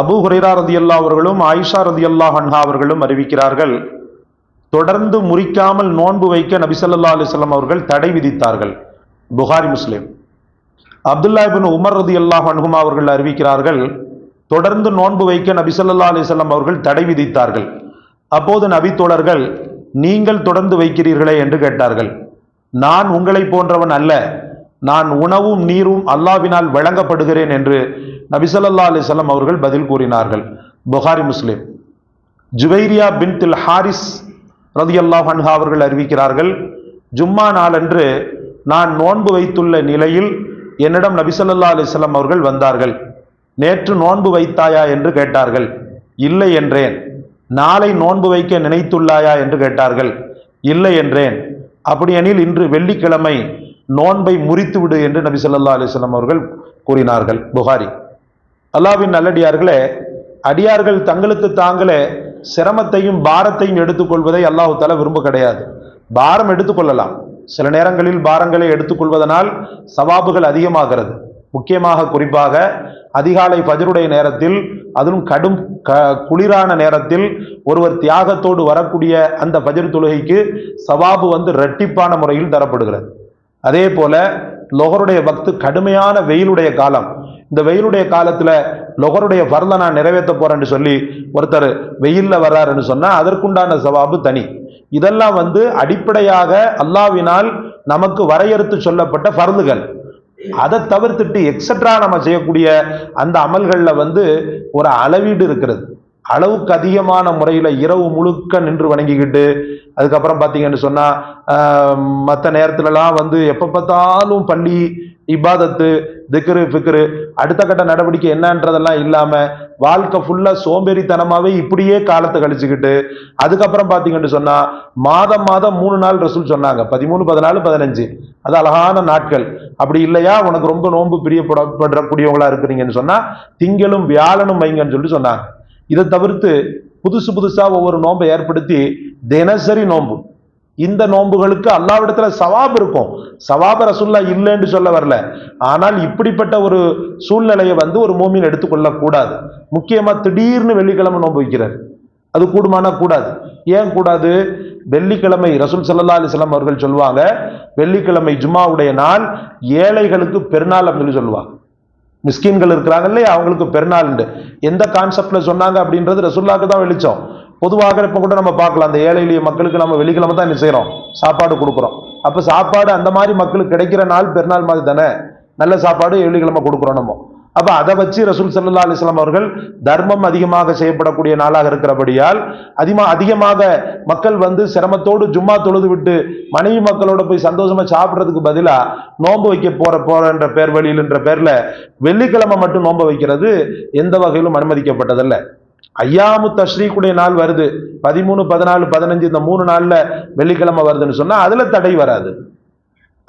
Abu Hurairah ரலியல்லாஹு அவர்களும் ஆயிஷா ரலியல்லாஹு அன்ஹா அவர்களும் அறிவிக்கிறார்கள், தொடர்ந்து முறிக்காமல் நோன்பு வைக்க நபி ஸல்லல்லாஹு அலைஹி வஸல்லம் அவர்கள் தடை விதித்தார்கள். புகாரி முஸ்லிம். அப்துல்லா இப்னு உமர் ரலியல்லாஹு அன்ஹுமா அவர்கள் அறிவிக்கிறார்கள், தொடர்ந்து நோன்பு வைக்க நபி ஸல்லல்லாஹு அலைஹி வஸல்லம் அவர்கள் தடை விதித்தார்கள். அப்போது நபி தோழர்கள், நீங்கள் தொடர்ந்து வைக்கிறீர்களே என்று கேட்டார்கள். நான் உங்களை போன்றவன் அல்ல, நான் உணவும் நீரும் அல்லாஹ்வினால் வழங்கப்படுகிறேன் என்று நபி ஸல்லல்லாஹு அலைஹி வஸல்லம் அவர்கள் பதில் கூறினார்கள். புகாரி முஸ்லிம். ஜுவைரியா பின்த் ஹாரிஸ் ரலியல்லாஹு அன்ஹா அவர்கள் அறிவிக்கிறார்கள், ஜும்மா நாளன்று நான் நோன்பு வைத்துள்ள நிலையில் என்னிடம் நபி ஸல்லல்லாஹு அலைஹி வஸல்லம் அவர்கள் வந்தார்கள். நேற்று நோன்பு வைத்தாயா என்று கேட்டார்கள். இல்லை என்றேன். நாளை நோன்பு வைக்க நினைத்துள்ளாயா என்று கேட்டார்கள். இல்லை என்றேன். அப்படியெனில் இன்று வெள்ளிக்கிழமை நோன்பை முறித்து விடு என்று நபி ஸல்லல்லாஹு அலைஹி வஸல்லம் அவர்கள் கூறினார்கள். புகாரி. அல்லாஹ்வின் நல்லடியார்களே, அடியார்கள் தங்களுக்கு தாங்களே சிரமத்தையும் பாரத்தையும் எடுத்துக்கொள்வதை அல்லாஹ் தஆலா விரும்ப கிடையாது. பாரம் எடுத்துக்கொள்ளலாம், சில நேரங்களில் பாரங்களை எடுத்துக்கொள்வதனால் சவாபுகள் அதிகமாகிறது. முக்கியமாக குறிப்பாக அதிகாலை ஃபஜ்ருடைய நேரத்தில், அதிலும் கடும் குளிரான நேரத்தில் ஒருவர் தியாகத்தோடு வரக்கூடிய அந்த ஃபஜ்ர் தொழுகைக்கு சவாபு இரட்டிப்பான முறையில் தரப்படுகிறது. அதே போல லொஹருடைய வக்து கடுமையான வெயிலுடைய காலம். இந்த வெயிலுடைய காலத்துல லொஹருடைய ஃபர்லை நான் நிறைவேற்ற போறேன்னு சொல்லி ஒருத்தர் வெயில்ல வர்றாருன்னு சொன்னா அதற்குண்டான சவாபு தனி. இதெல்லாம் அடிப்படையாக அல்லாஹ்வினால் நமக்கு வரையறுத்து சொல்லப்பட்ட ஃபர்லுகள். அதை தவிர்த்துட்டு எக்ஸட்ரா நம்ம செய்யக்கூடிய அந்த அமல்கள்ல ஒரு அளவீடு இருக்கிறது. அளவுக்கு அதிகமான முறையில் இரவு முழுக்க நின்று வணங்கிக்கிட்டு அதுக்கப்புறம் பார்த்தீங்கன்னு சொன்னா மற்ற நேரத்துலலாம் எப்போ பார்த்தாலும் பள்ளி இபாதத்து திக்ரு ஃபிக்ரு அடுத்த கட்ட நடவடிக்கை என்னன்றதெல்லாம் இல்லாம வாழ்க்கை ஃபுல்லா சோம்பேறித்தனமாவே இப்படியே காலத்தை கழிச்சுக்கிட்டு அதுக்கப்புறம் பார்த்தீங்கன்னு சொன்னா மாதம் 3 நாள் ரசூல் சொன்னாங்க, 13, 14, 15. அது அழகான நாட்கள். அப்படி இல்லையா உனக்கு ரொம்ப நோன்பு பிரியப்படக்கூடியவங்களா இருக்கிறீங்கன்னு சொன்னா திங்களும் வியாழனும் வைங்கன்னு சொல்லி சொன்னாங்க. இதை தவிர்த்து புதுசா ஒவ்வொரு நோன்பை ஏற்படுத்தி தினசரி நோன்பு, இந்த நோன்புகளுக்கு அல்லாஹ்விடத்துல சவாப் இருக்கும். சவாப ரசூல்லா இல்லைன்னு சொல்ல வரல. ஆனால் இப்படிப்பட்ட ஒரு சூழ்நிலையை ஒரு மூமின் எடுத்துக்கொள்ள கூடாது. முக்கியமா திடீர்னு வெள்ளிக்கிழமை நோன்பு வைக்கிறார், அது கூடுமானா கூடாது. ஏன் கூடாது? வெள்ளிக்கிழமை ரசூல் ஸல்லல்லாஹு அலைஹி வஸல்லம் அவர்கள் சொல்லுவாங்க, வெள்ளிக்கிழமை ஜும்மாவுடைய நாள் ஏழைகளுக்கு பெருநாள் அப்படின்னு சொல்லுவாங்க. மிஸ்கின்கள் இருக்கிறாங்க இல்லையா, அவங்களுக்கு பெருநாள். எந்த கான்செப்ட்ல சொன்னாங்க அப்படின்றது ரசூலுல்லாஹ்க்கு தான் வெளிச்சம். பொதுவாக இப்ப கூட நம்ம பார்க்கலாம், அந்த ஏழை எளிய மக்களுக்கு நம்ம வெள்ளிக்கிழமை தான் என்ன செய்யறோம், சாப்பாடு கொடுக்குறோம். அப்ப சாப்பாடு அந்த மாதிரி மக்களுக்கு கிடைக்கிற நாள் பெருநாள் மாதிரி தானே, நல்ல சாப்பாடு வெள்ளிக்கிழமை கொடுக்குறோம் நம்ம. அப்ப அதை வச்சு ரசூல் ஸல்லல்லாஹு அலைஹி வஸல்லம் அவர்கள் தர்மம் அதிகமாக செய்யப்படக்கூடிய நாளாக இருக்கிறபடியால் அதிகமாக மக்கள் சிரமத்தோடு ஜும்மா தொழுது விட்டு மனைவி மக்களோட போய் சந்தோஷமா சாப்பிட்றதுக்கு பதிலா நோன்பு வைக்க போறன்ற பேர் வழியில் என்ற பேர்ல வெள்ளிக்கிழமை மட்டும் நோன்பு வைக்கிறது எந்த வகையிலும் அனுமதிக்கப்பட்டதல்ல. ஐயாமு தஷ்ரீக்குடைய நாள் வருது, 13, 14, 15 இந்த 3 நாள்ல வெள்ளிக்கிழமை வருதுன்னு சொன்னா அதுல தடை வராது.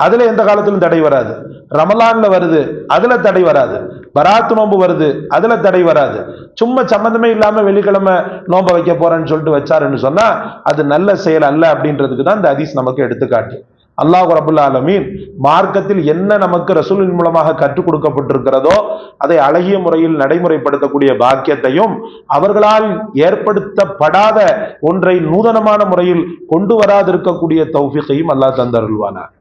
அதுல எந்த காலத்திலும் தடை வராது. ரமலான்ல வருது, அதுல தடை வராது. பராத்து நோன்பு வருது, அதுல தடை வராது. சும்மா சம்பந்தமே இல்லாம வெள்ளிக்கிழமை நோன்பை வைக்க போறேன்னு சொல்லிட்டு வச்சாருன்னு சொன்னா அது நல்ல செயல் அல்ல அப்படின்றதுக்கு தான் இந்த ஹதீஸ் நமக்கு எடுத்துக்காட்டு. அல்லாஹ் ரப்புல் ஆலமீன் மார்க்கத்தில் என்ன நமக்கு ரசூலின் மூலமாக கற்றுக் கொடுக்கப்பட்டிருக்கிறதோ அதை அழகிய முறையில் நடைமுறைப்படுத்தக்கூடிய பாக்கியத்தையும் அவர்களால் ஏற்படுத்தப்படாத ஒன்றை நூதனமான முறையில் கொண்டு வராதிருக்கக்கூடிய தௌஃபீக்கையும் அல்லாஹ் தந்தருள்வானார்.